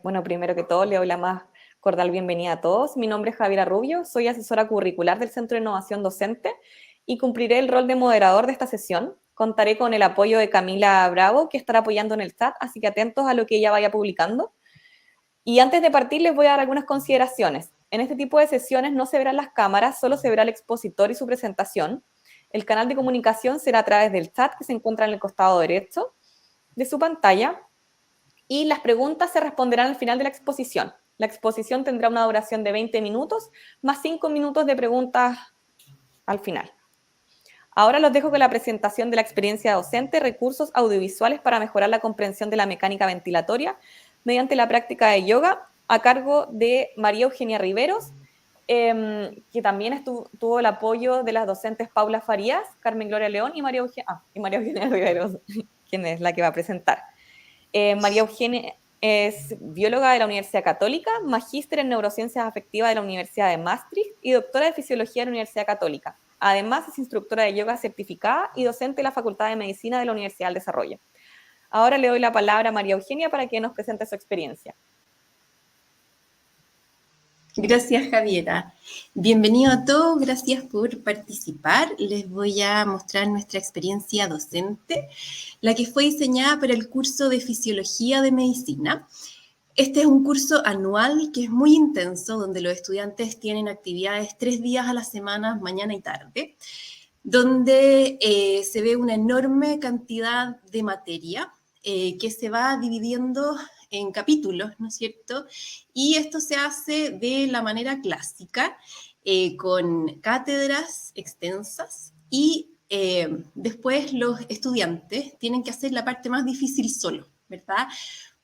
Bueno, primero que todo, le doy la más cordial bienvenida a todos. Mi nombre es Javiera Rubio, soy asesora curricular del Centro de Innovación Docente y cumpliré el rol de moderador de esta sesión. Contaré con el apoyo de Camila Bravo, que estará apoyando en el chat, así que atentos a lo que ella vaya publicando. Y antes de partir, les voy a dar algunas consideraciones. En este tipo de sesiones no se verán las cámaras, solo se verá el expositor y su presentación. El canal de comunicación será a través del chat que se encuentra en el costado derecho de su pantalla y las preguntas se responderán al final de la exposición. La exposición tendrá una duración de 20 minutos más 5 minutos de preguntas al final. Ahora los dejo con la presentación de la experiencia docente, recursos audiovisuales para mejorar la comprensión de la mecánica ventilatoria mediante la práctica de yoga, a cargo de María Eugenia Riveros, que también tuvo el apoyo de las docentes Paula Farías, Carmen Gloria León y María Eugenia Riveros, quien es la que va a presentar. María Eugenia es bióloga de la Universidad Católica, magíster en neurociencias afectivas de la Universidad de Maastricht y doctora de fisiología de la Universidad Católica. Además, es instructora de yoga certificada y docente de la Facultad de Medicina de la Universidad del Desarrollo. Ahora le doy la palabra a María Eugenia para que nos presente su experiencia. Gracias, Javiera. Bienvenido a todos, gracias por participar. Les voy a mostrar nuestra experiencia docente, la que fue diseñada para el curso de Fisiología de Medicina. Este es un curso anual que es muy intenso, donde los estudiantes tienen actividades 3 días a la semana, mañana y tarde, donde se ve una enorme cantidad de materia que se va dividiendo en capítulos, ¿no es cierto? Y esto se hace de la manera clásica, con cátedras extensas y después los estudiantes tienen que hacer la parte más difícil solo, ¿verdad?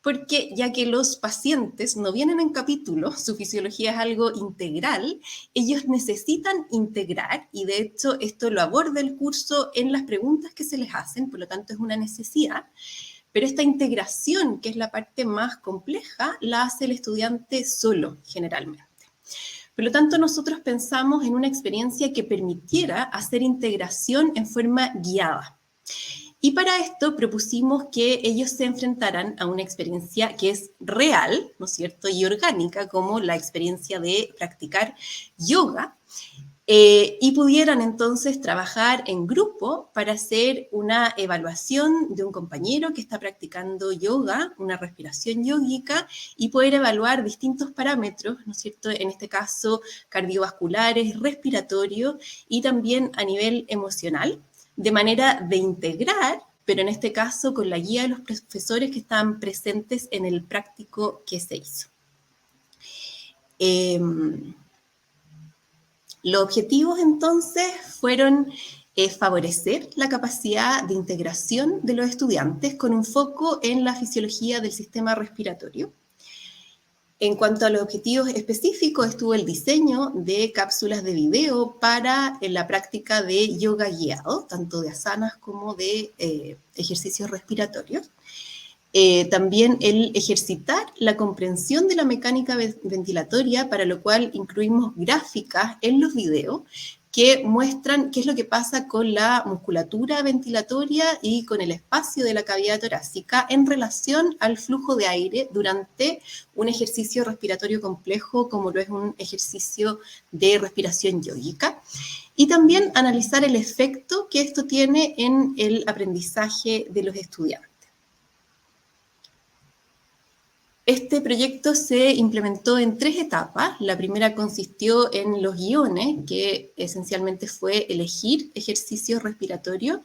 Porque ya que los pacientes no vienen en capítulos, su fisiología es algo integral, ellos necesitan integrar y de hecho esto lo aborda el curso en las preguntas que se les hacen, por lo tanto es una necesidad. Pero esta integración, que es la parte más compleja, la hace el estudiante solo, generalmente. Por lo tanto, nosotros pensamos en una experiencia que permitiera hacer integración en forma guiada. Y para esto propusimos que ellos se enfrentaran a una experiencia que es real, ¿no es cierto?, y orgánica, como la experiencia de practicar yoga, y pudieran entonces trabajar en grupo para hacer una evaluación de un compañero que está practicando yoga, una respiración yógica, y poder evaluar distintos parámetros, ¿no es cierto?, en este caso cardiovasculares, respiratorios y también a nivel emocional, de manera de integrar, pero en este caso con la guía de los profesores que estaban presentes en el práctico que se hizo. Los objetivos entonces fueron favorecer la capacidad de integración de los estudiantes con un foco en la fisiología del sistema respiratorio. En cuanto a los objetivos específicos, estuvo el diseño de cápsulas de video para la práctica de yoga guiado, tanto de asanas como de ejercicios respiratorios. También el ejercitar la comprensión de la mecánica ventilatoria, para lo cual incluimos gráficas en los videos que muestran qué es lo que pasa con la musculatura ventilatoria y con el espacio de la cavidad torácica en relación al flujo de aire durante un ejercicio respiratorio complejo como lo es un ejercicio de respiración yógica. Y también analizar el efecto que esto tiene en el aprendizaje de los estudiantes. Este proyecto se implementó en 3 etapas. La primera consistió en los guiones, que esencialmente fue elegir ejercicios respiratorios,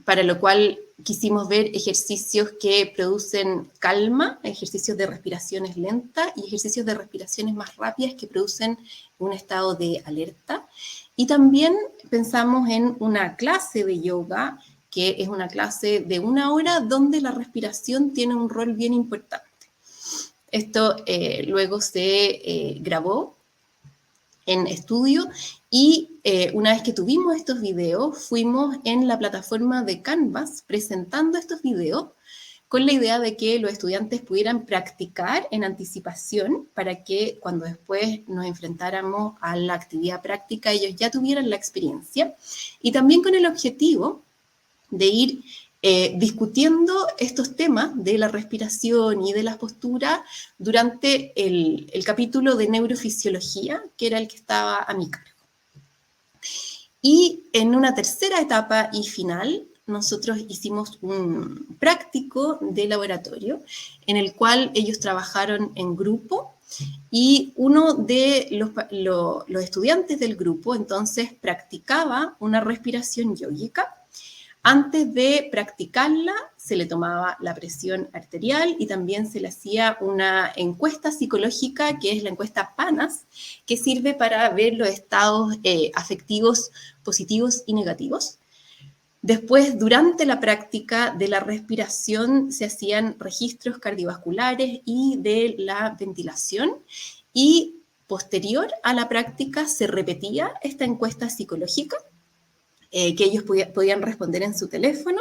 para lo cual quisimos ver ejercicios que producen calma, ejercicios de respiraciones lentas y ejercicios de respiraciones más rápidas que producen un estado de alerta. Y también pensamos en una clase de yoga que es una clase de 1 hora donde la respiración tiene un rol bien importante. Esto luego se grabó en estudio y una vez que tuvimos estos videos, fuimos en la plataforma de Canvas presentando estos videos con la idea de que los estudiantes pudieran practicar en anticipación para que cuando después nos enfrentáramos a la actividad práctica ellos ya tuvieran la experiencia, y también con el objetivo de ir discutiendo estos temas de la respiración y de las posturas durante el capítulo de neurofisiología, que era el que estaba a mi cargo. Y en una tercera etapa y final, nosotros hicimos un práctico de laboratorio en el cual ellos trabajaron en grupo y uno de los estudiantes del grupo entonces practicaba una respiración yógica. Antes de practicarla, se le tomaba la presión arterial y también se le hacía una encuesta psicológica, que es la encuesta PANAS, que sirve para ver los estados afectivos positivos y negativos. Después, durante la práctica de la respiración, se hacían registros cardiovasculares y de la ventilación, y posterior a la práctica se repetía esta encuesta psicológica, que ellos podían responder en su teléfono,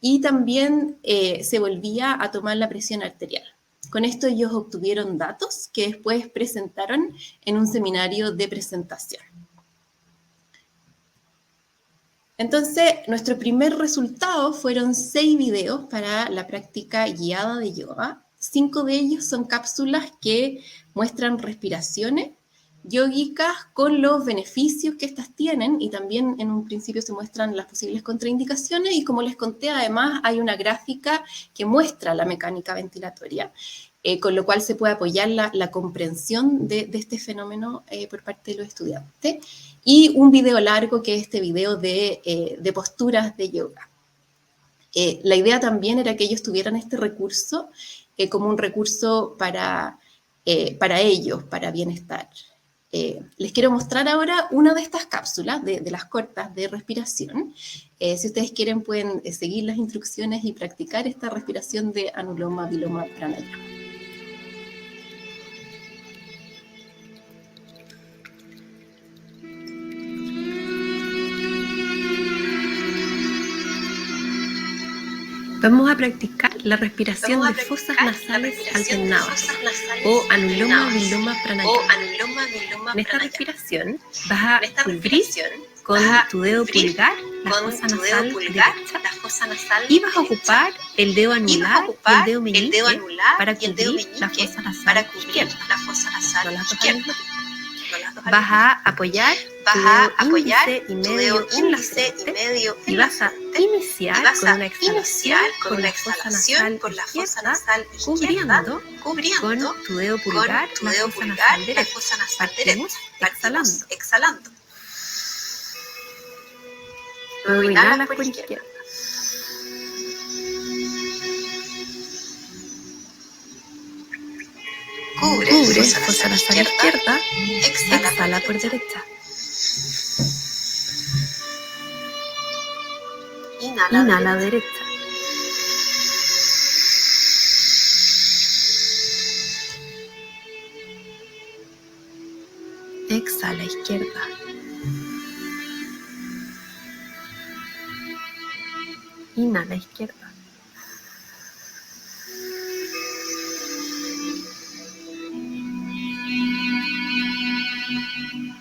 y también se volvía a tomar la presión arterial. Con esto ellos obtuvieron datos que después presentaron en un seminario de presentación. Entonces, nuestro primer resultado fueron 6 videos para la práctica guiada de yoga. 5 de ellos son cápsulas que muestran respiraciones yógicas con los beneficios que estas tienen, y también en un principio se muestran las posibles contraindicaciones, y como les conté, además hay una gráfica que muestra la mecánica ventilatoria, con lo cual se puede apoyar la comprensión de este fenómeno por parte de los estudiantes, y un video largo que es este video de posturas de yoga. La idea también era que ellos tuvieran este recurso como un recurso para ellos, para bienestar. Les quiero mostrar ahora una de estas cápsulas, de las cortas de respiración. Si ustedes quieren, pueden seguir las instrucciones y practicar esta respiración de Anuloma Viloma Pranayama. Vamos a practicar la respiración de fosas nasales alternadas o Anuloma Viloma Pranayama. En esta respiración vas a cubrir con tu dedo pulgar la fosa nasal derecha y vas a ocupar el dedo anular y el dedo meñique para cubrir la fosa nasal izquierda. No las dos al mismo tiempo. Vas a apoyar tu dedo índice y medio y vas a iniciar con una exhalación por la fosa nasal cubriendo con tu dedo pulgar la fosa nasal derecha. Partimos exhalando. Luego inhalas por izquierda. Cubre fosa nasal izquierda, exhala por derecha. Inhala derecha. Exhala izquierda. Inhala izquierda.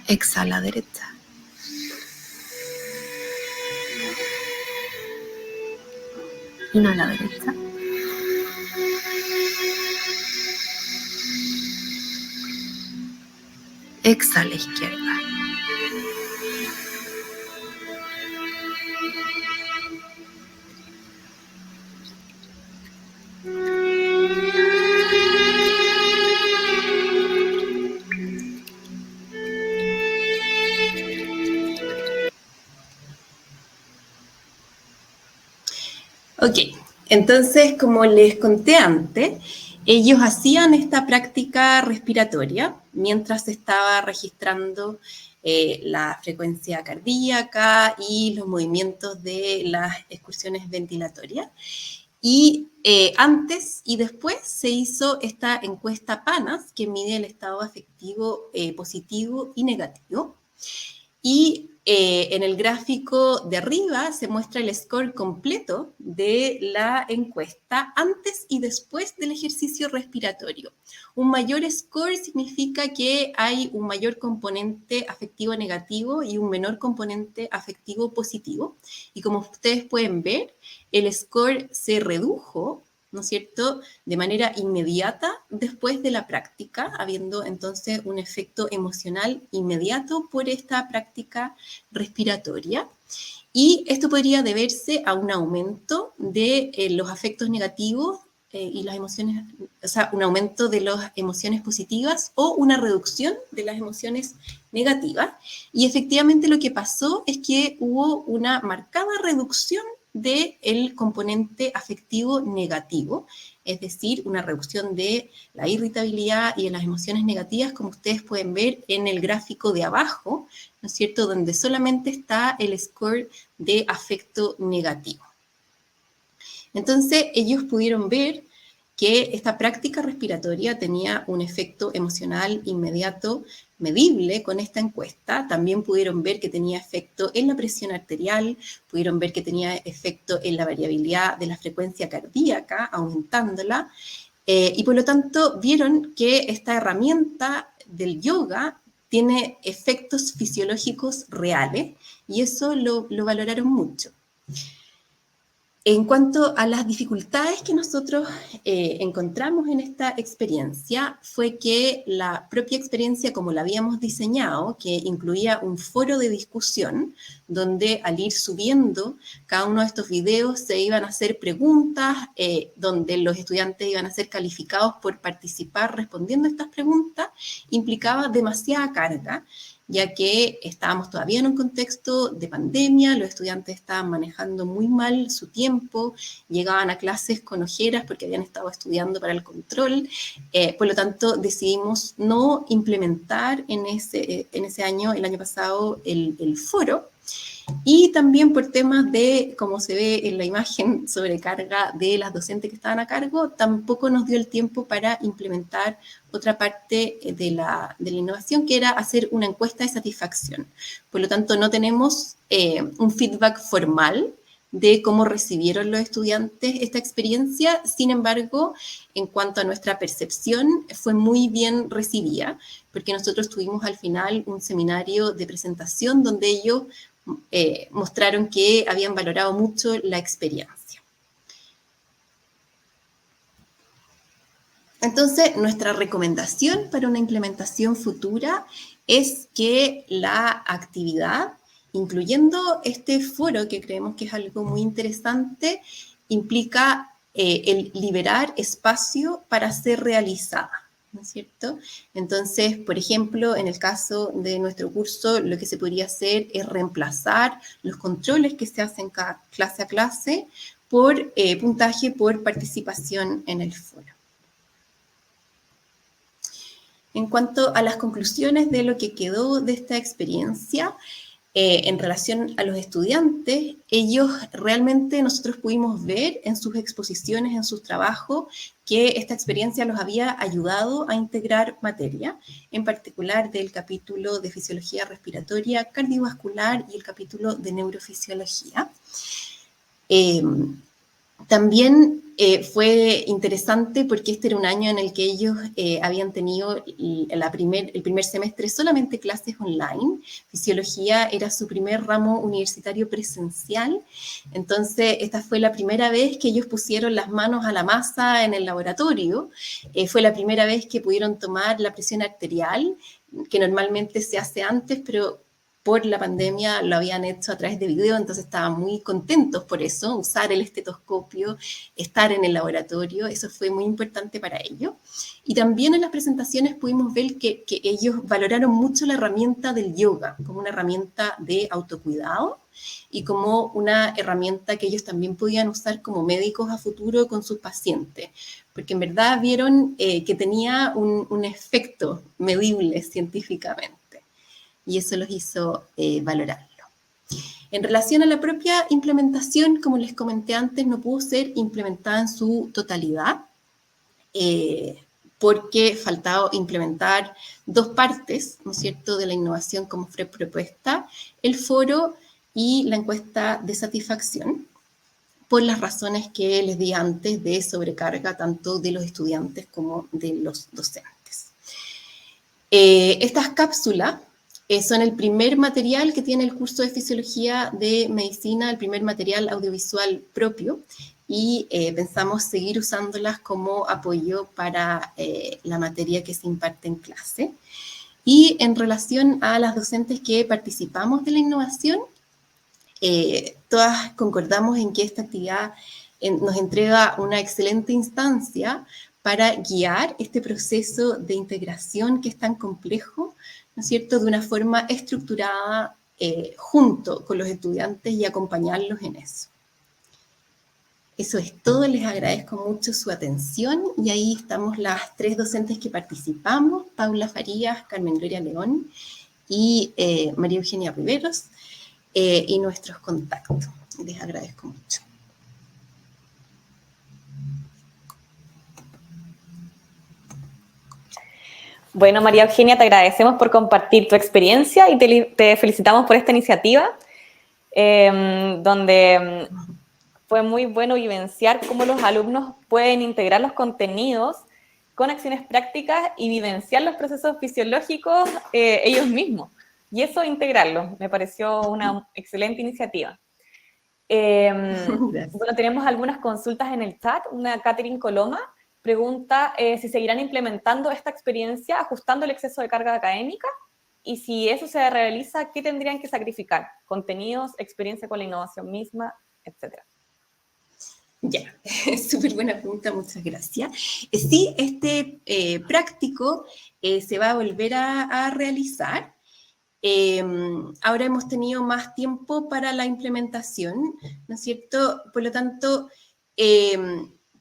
Exhala derecha. Inhala derecha. Exhala izquierda. Ok, entonces, como les conté antes, ellos hacían esta práctica respiratoria mientras se estaba registrando la frecuencia cardíaca y los movimientos de las excursiones ventilatorias. Y antes y después se hizo esta encuesta PANAS, que mide el estado afectivo positivo y negativo. Y En el gráfico de arriba se muestra el score completo de la encuesta antes y después del ejercicio respiratorio. Un mayor score significa que hay un mayor componente afectivo negativo y un menor componente afectivo positivo. Y como ustedes pueden ver, el score se redujo, ¿no es cierto?, de manera inmediata después de la práctica, habiendo entonces un efecto emocional inmediato por esta práctica respiratoria. Y esto podría deberse a un aumento de los afectos negativos y las emociones, o sea, un aumento de las emociones positivas o una reducción de las emociones negativas. Y efectivamente lo que pasó es que hubo una marcada reducción del componente afectivo negativo, es decir, una reducción de la irritabilidad y de las emociones negativas, como ustedes pueden ver en el gráfico de abajo, ¿no es cierto?, donde solamente está el score de afecto negativo. Entonces, ellos pudieron ver que esta práctica respiratoria tenía un efecto emocional inmediato medible con esta encuesta. También pudieron ver que tenía efecto en la presión arterial, pudieron ver que tenía efecto en la variabilidad de la frecuencia cardíaca, aumentándola, y por lo tanto vieron que esta herramienta del yoga tiene efectos fisiológicos reales, y eso lo valoraron mucho. En cuanto a las dificultades que nosotros encontramos en esta experiencia, fue que la propia experiencia como la habíamos diseñado, que incluía un foro de discusión, donde al ir subiendo cada uno de estos videos se iban a hacer preguntas, donde los estudiantes iban a ser calificados por participar respondiendo a estas preguntas, implicaba demasiada carga, ya que estábamos todavía en un contexto de pandemia, los estudiantes estaban manejando muy mal su tiempo, llegaban a clases con ojeras porque habían estado estudiando para el control, por lo tanto decidimos no implementar en ese año, el año pasado, el foro. Y también por temas de, como se ve en la imagen, sobrecarga de las docentes que estaban a cargo, tampoco nos dio el tiempo para implementar otra parte de la innovación, que era hacer una encuesta de satisfacción. Por lo tanto, no tenemos un feedback formal de cómo recibieron los estudiantes esta experiencia. Sin embargo, en cuanto a nuestra percepción, fue muy bien recibida, porque nosotros tuvimos al final un seminario de presentación donde ellos mostraron que habían valorado mucho la experiencia. Entonces, nuestra recomendación para una implementación futura es que la actividad, incluyendo este foro, que creemos que es algo muy interesante, implica el liberar espacio para ser realizada, ¿no es cierto? Entonces, por ejemplo, en el caso de nuestro curso, lo que se podría hacer es reemplazar los controles que se hacen cada clase a clase por puntaje por participación en el foro. En cuanto a las conclusiones de lo que quedó de esta experiencia, en relación a los estudiantes, ellos realmente nosotros pudimos ver en sus exposiciones, en sus trabajos, que esta experiencia los había ayudado a integrar materia, en particular del capítulo de fisiología respiratoria, cardiovascular y el capítulo de neurofisiología. También fue interesante porque este era un año en el que ellos habían tenido el primer semestre solamente clases online. Fisiología era su primer ramo universitario presencial. Entonces, esta fue la primera vez que ellos pusieron las manos a la masa en el laboratorio. Fue la primera vez que pudieron tomar la presión arterial, que normalmente se hace antes, pero por la pandemia lo habían hecho a través de video, entonces estaban muy contentos por eso, usar el estetoscopio, estar en el laboratorio, eso fue muy importante para ellos. Y también en las presentaciones pudimos ver que ellos valoraron mucho la herramienta del yoga como una herramienta de autocuidado y como una herramienta que ellos también podían usar como médicos a futuro con sus pacientes, porque en verdad vieron que tenía un efecto medible científicamente. Y eso los hizo valorarlo. En relación a la propia implementación, como les comenté antes, no pudo ser implementada en su totalidad, porque faltaba implementar dos partes, ¿no es cierto?, de la innovación como fue propuesta, el foro y la encuesta de satisfacción, por las razones que les di antes de sobrecarga tanto de los estudiantes como de los docentes. Estas cápsulas son el primer material que tiene el curso de Fisiología de Medicina, el primer material audiovisual propio, y pensamos seguir usándolas como apoyo para la materia que se imparte en clase. Y en relación a las docentes que participamos de la innovación, todas concordamos en que esta actividad nos entrega una excelente instancia para guiar este proceso de integración que es tan complejo, ¿no es cierto?, de una forma estructurada junto con los estudiantes y acompañarlos en eso. Eso es todo, les agradezco mucho su atención y ahí estamos las tres docentes que participamos, Paula Farías, Carmen Gloria León y María Eugenia Riveros, y nuestros contactos. Les agradezco mucho. Bueno, María Eugenia, te agradecemos por compartir tu experiencia y te felicitamos por esta iniciativa, donde fue muy bueno vivenciar cómo los alumnos pueden integrar los contenidos con acciones prácticas y vivenciar los procesos fisiológicos ellos mismos. Y eso integrarlo, me pareció una excelente iniciativa. Bueno, tenemos algunas consultas en el chat. Una Catherine Coloma pregunta si seguirán implementando esta experiencia ajustando el exceso de carga académica y si eso se realiza, ¿qué tendrían que sacrificar? Contenidos, experiencia con la innovación misma, etcétera. Ya, súper buena pregunta, muchas gracias. Sí, este práctico se va a volver a realizar. Ahora hemos tenido más tiempo para la implementación, ¿no es cierto? Por lo tanto,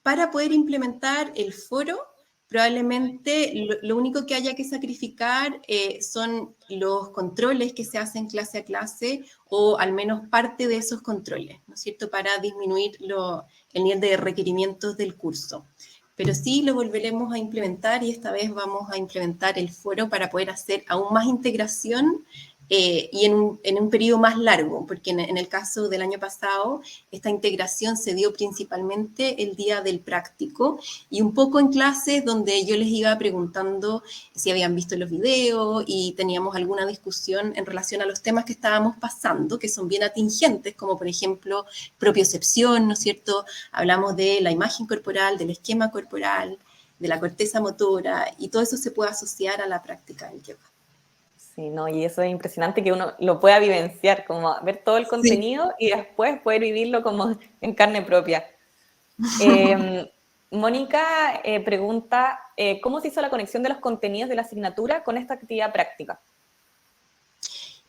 para poder implementar el foro, probablemente lo único que haya que sacrificar son los controles que se hacen clase a clase o al menos parte de esos controles, ¿no es cierto? Para disminuir el nivel de requerimientos del curso. Pero sí lo volveremos a implementar y esta vez vamos a implementar el foro para poder hacer aún más integración y en un periodo más largo, porque en el caso del año pasado, esta integración se dio principalmente el día del práctico y un poco en clases donde yo les iba preguntando si habían visto los videos y teníamos alguna discusión en relación a los temas que estábamos pasando, que son bien atingentes, como por ejemplo propiocepción, ¿no es cierto? Hablamos de la imagen corporal, del esquema corporal, de la corteza motora, y todo eso se puede asociar a la práctica del yoga. Sí, no, y eso es impresionante que uno lo pueda vivenciar, como ver todo el contenido y después poder vivirlo como en carne propia. Mónica pregunta, ¿cómo se hizo la conexión de los contenidos de la asignatura con esta actividad práctica?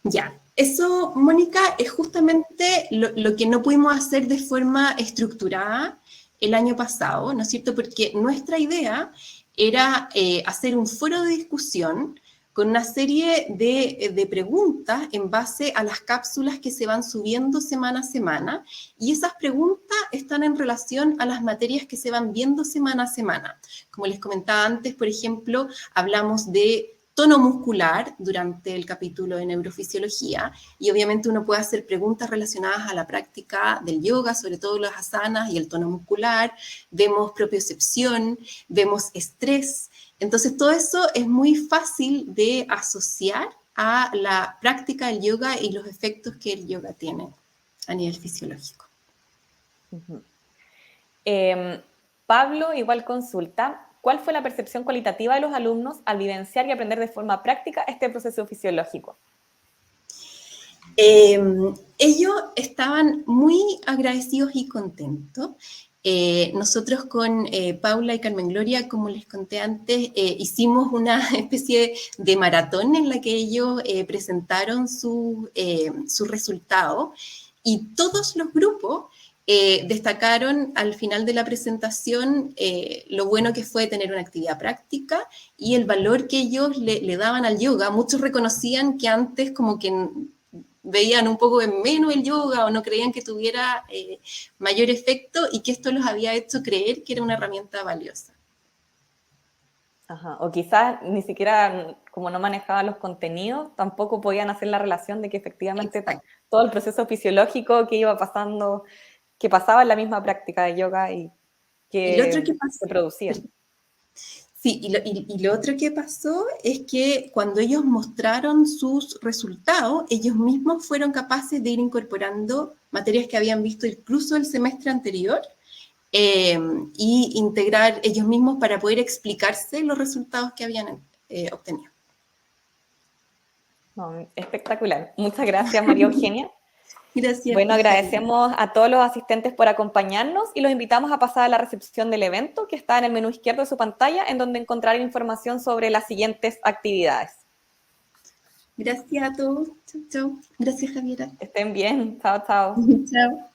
Ya, eso, Mónica, es justamente lo que no pudimos hacer de forma estructurada el año pasado, ¿no es cierto? Porque nuestra idea era hacer un foro de discusión con una serie de preguntas en base a las cápsulas que se van subiendo semana a semana, y esas preguntas están en relación a las materias que se van viendo semana a semana. Como les comentaba antes, por ejemplo, hablamos de tono muscular durante el capítulo de neurofisiología, y obviamente uno puede hacer preguntas relacionadas a la práctica del yoga, sobre todo las asanas y el tono muscular, vemos propiocepción, vemos estrés. Entonces todo eso es muy fácil de asociar a la práctica del yoga y los efectos que el yoga tiene a nivel fisiológico. Pablo igual consulta, ¿cuál fue la percepción cualitativa de los alumnos al vivenciar y aprender de forma práctica este proceso fisiológico? Ellos estaban muy agradecidos y contentos. Nosotros con Paula y Carmen Gloria, como les conté antes, hicimos una especie de maratón en la que ellos presentaron su resultado, y todos los grupos destacaron al final de la presentación lo bueno que fue tener una actividad práctica y el valor que ellos le daban al yoga. Muchos reconocían que antes como que veían un poco en menos el yoga o no creían que tuviera mayor efecto, y que esto los había hecho creer que era una herramienta valiosa. Ajá. O quizás ni siquiera, como no manejaban los contenidos, tampoco podían hacer la relación de que efectivamente Exacto. todo el proceso fisiológico que iba pasando, que pasaba en la misma práctica de yoga y Y lo otro que que se pasó, producía. sí, y lo otro que pasó es que cuando ellos mostraron sus resultados, ellos mismos fueron capaces de ir incorporando materias que habían visto incluso el semestre anterior eh, y integrar ellos mismos para poder explicarse los resultados que habían obtenido. No, espectacular. Muchas gracias, María Eugenia. Gracias, Bueno, Javier. agradecemos a todos los asistentes por acompañarnos y los invitamos a pasar a la recepción del evento que está en el menú izquierdo de su pantalla, en donde encontrarán información sobre las siguientes actividades. Gracias a todos. Chau, chau. Gracias, Javiera. Estén bien. Chao, chao. Chao.